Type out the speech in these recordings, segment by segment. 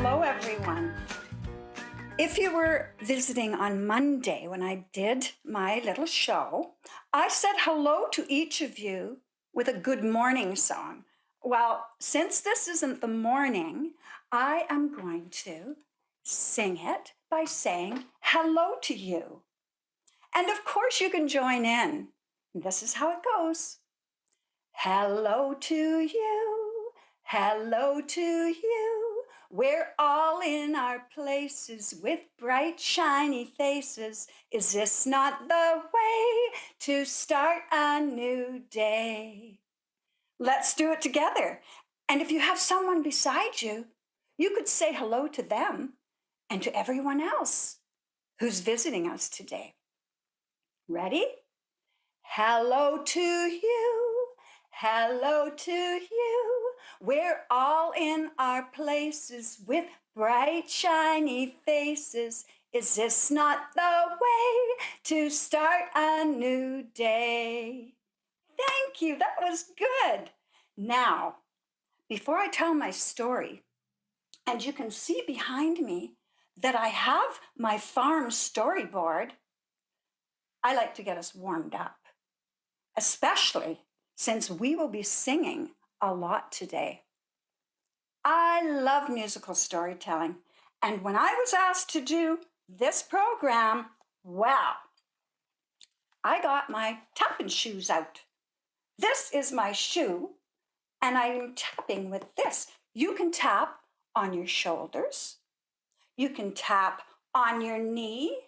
Hello, everyone. If you were visiting on Monday when I did my little show, I said hello to each of you with a good morning song. Well, since this isn't the morning, I am going to sing it by saying hello to you. And of course, you can join in. This is how it goes. Hello to you, hello to you. We're all in our places with bright, shiny faces. Is this not the way to start a new day? Let's do it together. And if you have someone beside you, you could say hello to them and to everyone else who's visiting us today. Ready? Hello to you, hello to you. We're all in our places with bright, shiny faces. Is this not the way to start a new day? Thank you, that was good. Now, before I tell my story, and you can see behind me that I have my farm storyboard, I like to get us warmed up, especially since we will be singing a lot today. I love musical storytelling, and when I was asked to do this program, well, I got my tapping shoes out. This is my shoe, and I'm tapping with this. You can tap on your shoulders. You can tap on your knee.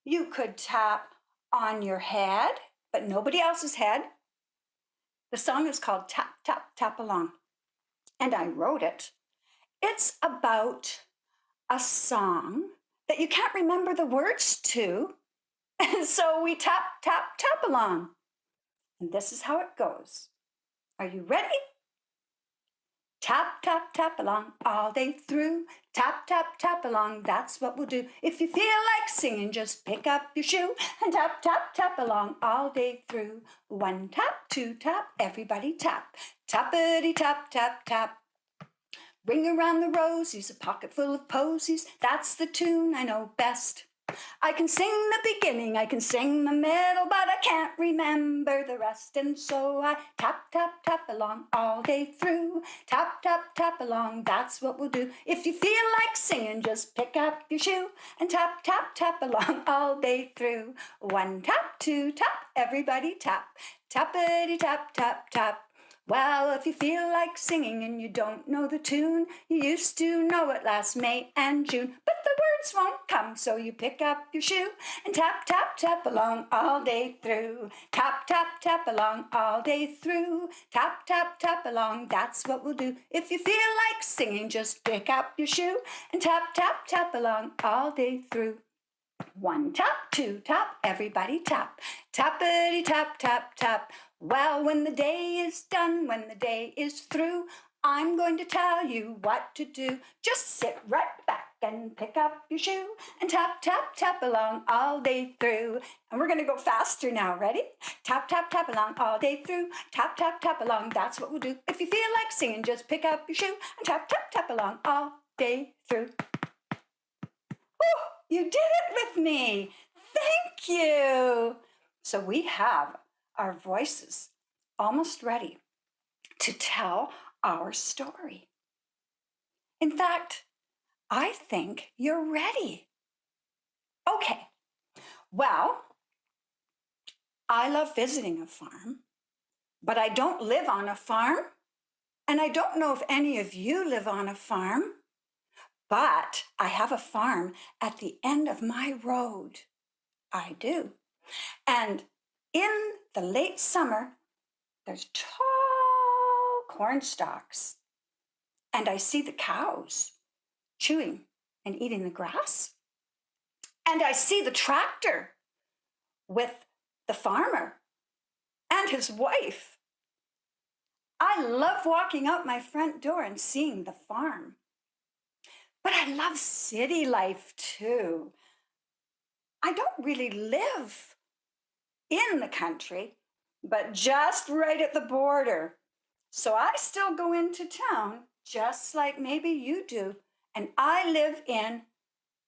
You could tap on your head, but nobody else's head. The song is called Tap, Tap, Tap Along, and I wrote it. It's about a song that you can't remember the words to, and so we tap, tap, tap along. And this is how it goes. Are you ready? Tap, tap, tap along all day through. Tap, tap, tap along, that's what we'll do. If you feel like singing, just pick up your shoe and tap, tap, tap along all day through. One tap, two tap, everybody tap. Tappity tap, tap, tap. Ring around the rosies, a pocket full of posies. That's the tune I know best. I can sing the beginning, I can sing the middle, but I can't remember the rest. And so I tap, tap, tap along all day through. Tap, tap, tap along, that's what we'll do. If you feel like singing, just pick up your shoe and tap, tap, tap along all day through. One tap, two tap, everybody tap. Tappity tap, tap, tap. Well, if you feel like singing and you don't know the tune, you used to know it last May and June, but the words won't come, so you pick up your shoe and tap, tap, tap along all day through. Tap, tap, tap along all day through. Tap, tap, tap along, that's what we'll do. If you feel like singing, just pick up your shoe and tap, tap, tap along all day through. One tap, two tap, everybody tap. Tappity tap, tap, tap. Well, when the day is done, when the day is through, I'm going to tell you what to do. Just sit right back and pick up your shoe and tap, tap, tap along all day through. And we're going to go faster now. Ready? Tap, tap, tap along all day through. Tap, tap, tap along, that's what we'll do. If you feel like singing, just pick up your shoe and tap, tap, tap along all day through. Woo! You did it with me. Thank you. So we have our voices almost ready to tell our story. In fact, I think you're ready. Okay. Well, I love visiting a farm, but I don't live on a farm, and I don't know if any of you live on a farm. But I have a farm at the end of my road. I do. And in the late summer, there's tall corn stalks. And I see the cows chewing and eating the grass. And I see the tractor with the farmer and his wife. I love walking out my front door and seeing the farm. But I love city life too. I don't really live in the country, but just right at the border. So I still go into town just like maybe you do and I live in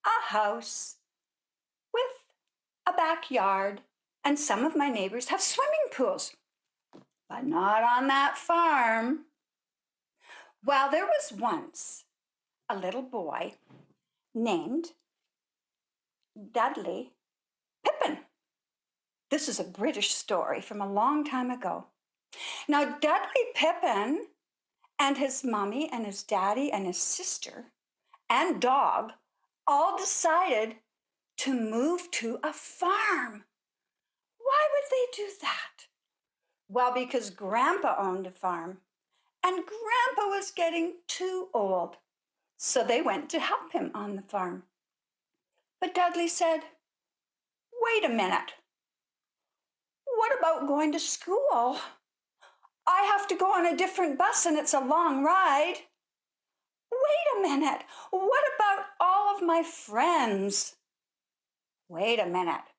a house with a backyard, and some of my neighbors have swimming pools, but not on that farm. Well, there was once a little boy named Dudley Pippin. This is a British story from a long time ago. Now, Dudley Pippin and his mommy and his daddy and his sister and dog all decided to move to a farm. Why would they do that? Well, because Grandpa owned a farm, and Grandpa was getting too old, so they went to help him on the farm. But Dudley said, "Wait a minute. What about going to school? I have to go on a different bus and it's a long ride. Wait a minute. What about all of my friends? Wait a minute.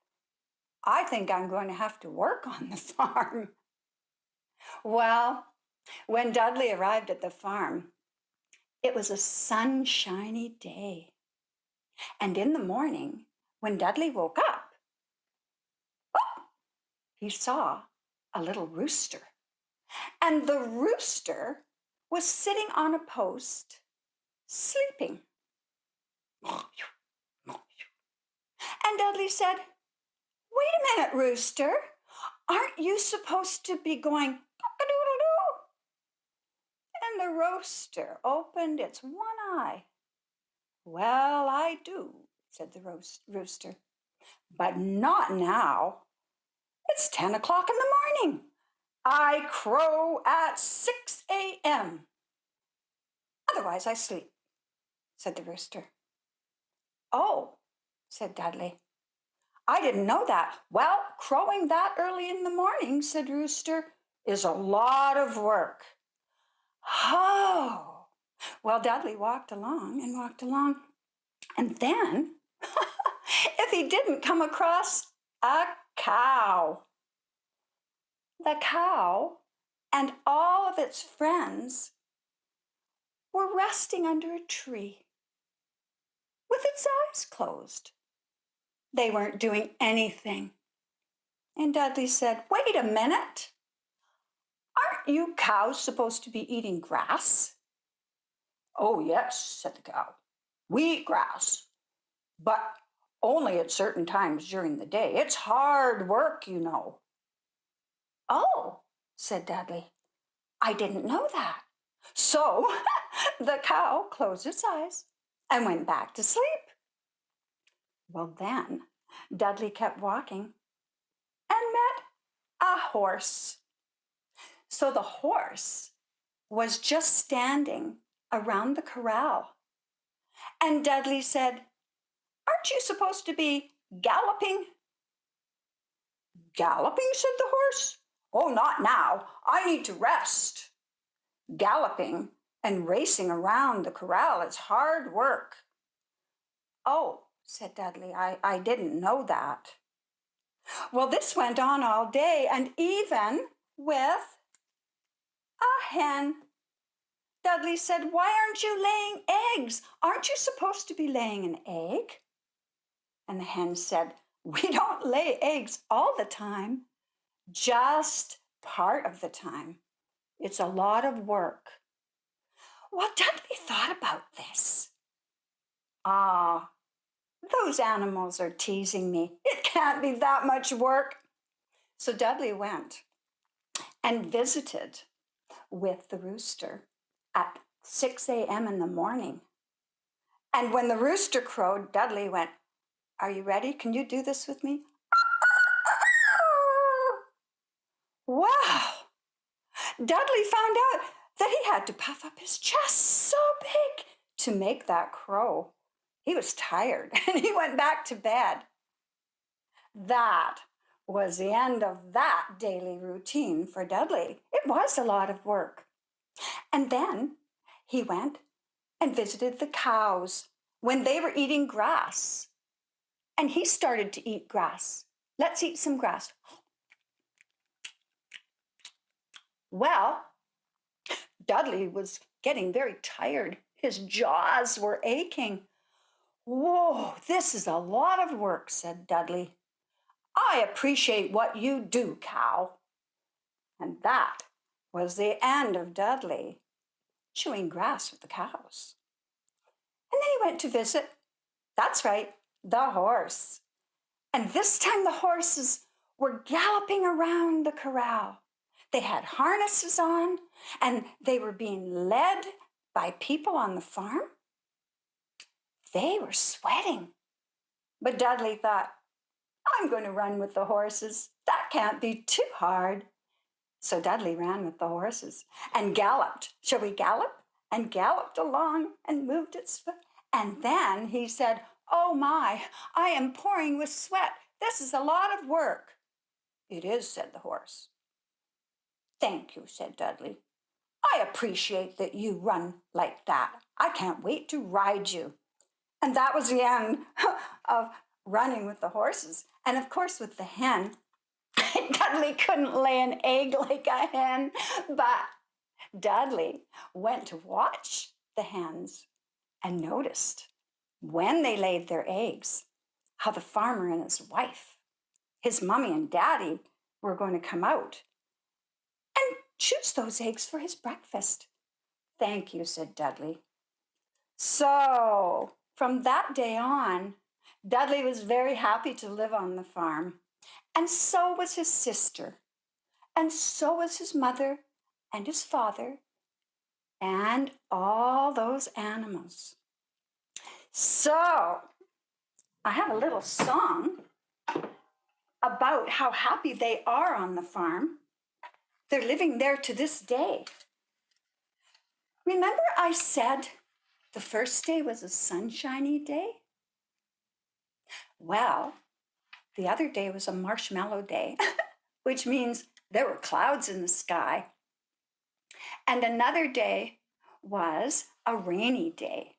I think I'm going to have to work on the farm." Well, when Dudley arrived at the farm, it was a sunshiny day. And in the morning, when Dudley woke up, he saw a little rooster. And the rooster was sitting on a post, sleeping. And Dudley said, "Wait a minute, rooster. Aren't you supposed to be going cock-a-doodle-doo?" And the rooster opened its one eye. "Well, I do," said the rooster, "but not now. It's 10 o'clock in the morning. I crow at 6 a.m. Otherwise, I sleep," said the rooster. "Oh," said Dudley, "I didn't know that." "Well, crowing that early in the morning," said Rooster, "is a lot of work." Oh, well, Dudley walked along and walked along. And then, if he didn't come across a cow. The cow and all of its friends were resting under a tree with its eyes closed. They weren't doing anything. And Dudley said, "Wait a minute. Aren't you cows supposed to be eating grass?" "Oh, yes," said the cow. "We eat grass, but only at certain times during the day. It's hard work, you know." "Oh," said Dudley, "I didn't know that." So the cow closed its eyes and went back to sleep. Well, then Dudley kept walking and met a horse. So the horse was just standing around the corral. And Dudley said, "Aren't you supposed to be galloping?" "Galloping?" said the horse. "Oh, not now. I need to rest. Galloping and racing around the corral is hard work." "Oh," said Dudley, I didn't know that." Well, this went on all day, and even with a hen. Dudley said, "Why aren't you laying eggs? Aren't you supposed to be laying an egg?" And the hen said, "We don't lay eggs all the time, just part of the time. It's a lot of work." Well, Dudley thought about this. Ah, those animals are teasing me. It can't be that much work. So Dudley went and visited with the rooster at 6 a.m. in the morning. And when the rooster crowed, Dudley went, "Are you ready? Can you do this with me?" Wow! Dudley found out that he had to puff up his chest so big to make that crow. He was tired and he went back to bed. That was the end of that daily routine for Dudley. It was a lot of work. And then he went and visited the cows when they were eating grass. And he started to eat grass. Let's eat some grass. Well, Dudley was getting very tired. His jaws were aching. Whoa, this is a lot of work, said Dudley. I appreciate what you do, cow. And that was the end of Dudley chewing grass with the cows. And then he went to visit, that's right, the horse. And this time the horses were galloping around the corral. They had harnesses on, and they were being led by people on the farm. They were sweating. But Dudley thought, I'm going to run with the horses. That can't be too hard. So Dudley ran with the horses and galloped. Shall we gallop? And galloped along and moved its foot. And then he said, oh my, I am pouring with sweat. This is a lot of work. It is, said the horse. Thank you, said Dudley. I appreciate that you run like that. I can't wait to ride you. And that was the end of running with the horses. And of course, with the hen, Dudley couldn't lay an egg like a hen, but Dudley went to watch the hens and noticed when they laid their eggs, how the farmer and his wife, his mommy and daddy, were going to come out and choose those eggs for his breakfast. Thank you, said Dudley. So from that day on, Dudley was very happy to live on the farm. And so was his sister. And so was his mother and his father and all those animals. So I have a little song about how happy they are on the farm. They're living there to this day. Remember I said the first day was a sunshiny day? Well, the other day was a marshmallow day, which means there were clouds in the sky. And another day was a rainy day.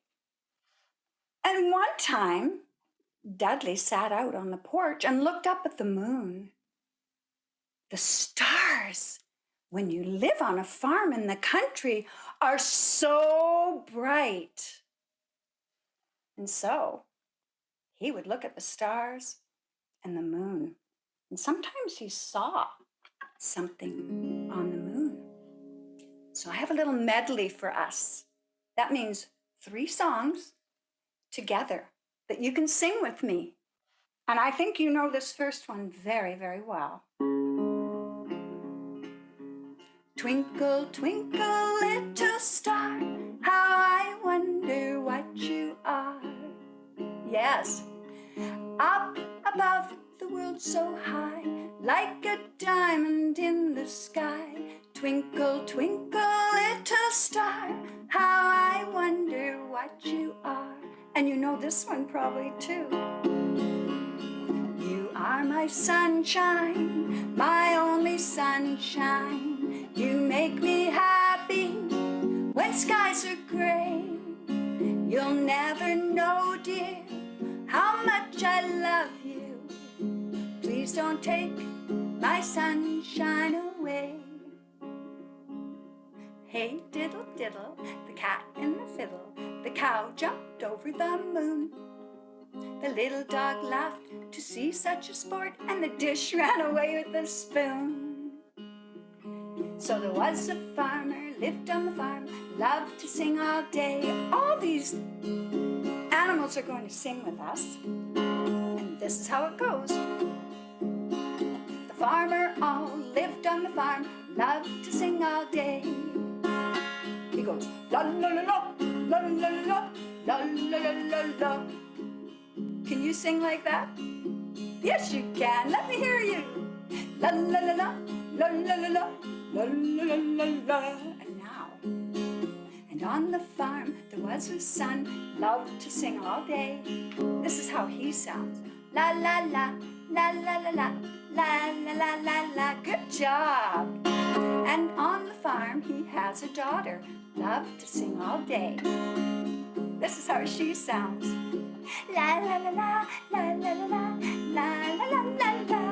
And one time, Dudley sat out on the porch and looked up at the moon. The stars, when you live on a farm in the country, are so bright. And so he would look at the stars and the moon. And sometimes he saw something on the moon. So I have a little medley for us. That means 3 songs together that you can sing with me. And I think you know this first one very, very well. Twinkle, twinkle, little star, how I wonder what you are. Yes, up above the world so high, like a diamond in the sky. Twinkle, twinkle, little star, how I wonder what you are. And you know this one probably too. You are my sunshine, my only sunshine. You make me happy when skies are gray. You'll never know, dear, how much I love you. Please don't take my sunshine away. Hey diddle diddle, the cat and the fiddle, the cow jumped over the moon. The little dog laughed to see such a sport, and the dish ran away with the spoon. So there was a farmer, lived on the farm, loved to sing all day. All these animals are going to sing with us, and this is how it goes. The farmer all lived on the farm, loved to sing all day. He goes, la la la la, la la la, la la la la la. Can you sing like that? Yes, you can. Let me hear you. La la la la, la la la la, la la la la la. And now, and on the farm there was a son, loved to sing all day. This is how he sounds. La la la, la la la la, la la la la la. Good job. And on the farm he has a daughter, loved to sing all day. This is how she sounds. La la la la, la la la la, la la la la la.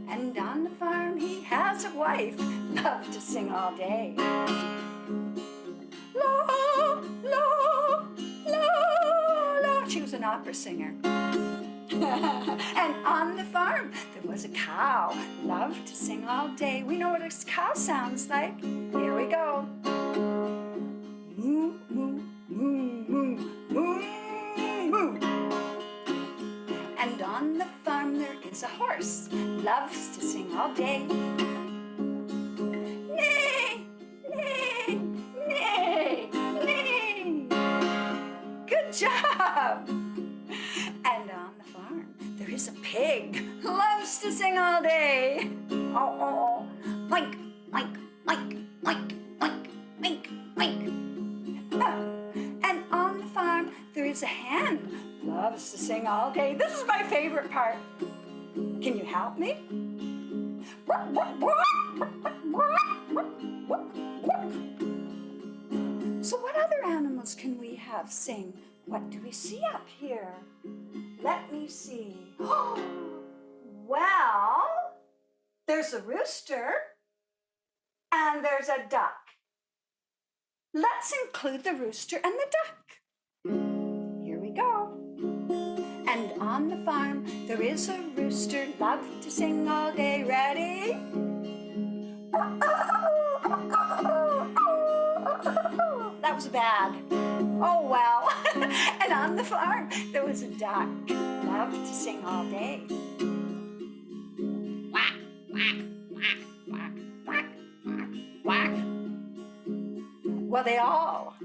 And on the farm he has a wife, loved to sing all day. La an opera singer. And on the farm, there was a cow, loved to sing all day. We know what a cow sounds like. Here we go. Moo, moo, moo, moo, moo, moo. And on the farm there is a horse, loves to sing all day. Neigh, neigh, neigh, neigh. Good job. And on the farm there is a pig, loves to sing all day. Oh, oh, oh. Oink, oink, oink, oink, oink, oink, oink. And on the farm there is a hen, loves to sing all day. This is my favorite part. Can you help me? So what other animals can we have sing? What do we see up here? Let me see. Well, there's a rooster and there's a duck. Let's include the rooster and the duck. Here we go. And on the farm there is a rooster, loved to sing all day. Ready? That was bad. Oh well. And on the farm there was a duck, loved to sing all day. Quack, quack, quack, quack, quack, quack, quack. Well, they all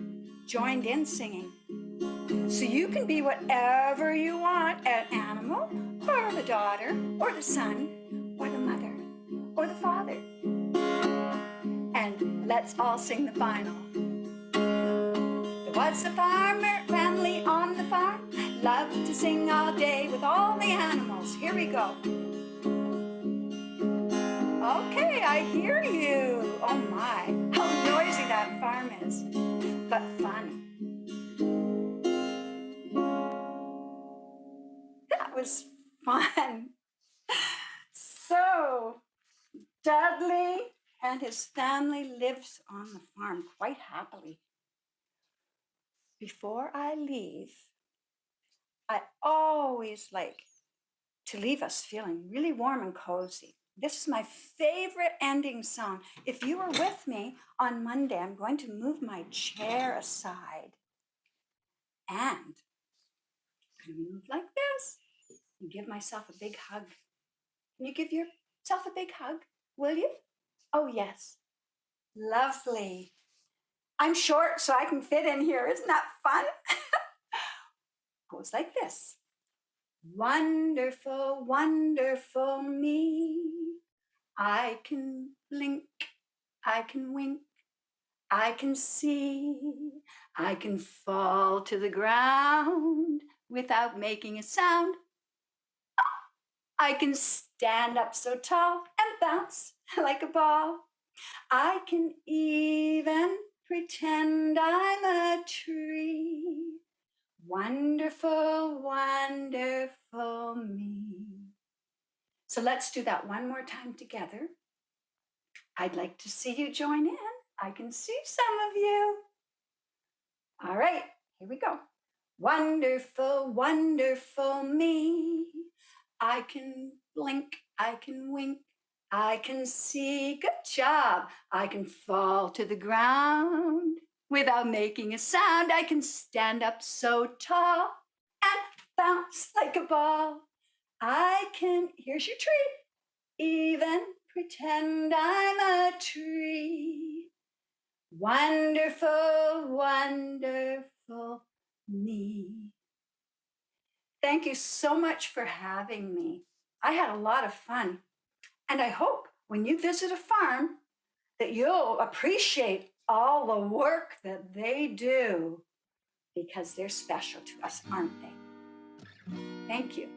joined in singing. So you can be whatever you want, an animal, or the daughter, or the son, or the mother, or the father. And let's all sing the final. There was a farmer family on the farm, loved to sing all day with all the animals. Here we go. Okay, I hear you. Oh my, how noisy that farm is, but fun. That was fun. So, Dudley and his family lives on the farm quite happily. Before I leave, I always like to leave us feeling really warm and cozy. This is my favorite ending song. If you were with me on Monday, I'm going to move my chair aside and I'm going to move like this and give myself a big hug. Can you give yourself a big hug? Will you? Oh, yes. Lovely. I'm short, so I can fit in here. Isn't that fun? Goes like this. Wonderful, wonderful me. I can blink, I can wink, I can see, I can fall to the ground without making a sound. I can stand up so tall and bounce like a ball. I can even pretend I'm a tree. Wonderful, wonderful me. So let's do that one more time together. I'd like to see you join in. I can see some of you. All right, here we go. Wonderful, wonderful me. I can blink, I can wink, I can see. Good job. I can fall to the ground without making a sound. I can stand up so tall and bounce like a ball. I can, here's your tree, even pretend I'm a tree. Wonderful, wonderful me. Thank you so much for having me. I had a lot of fun. And I hope when you visit a farm that you'll appreciate all the work that they do because they're special to us, aren't they? Thank you.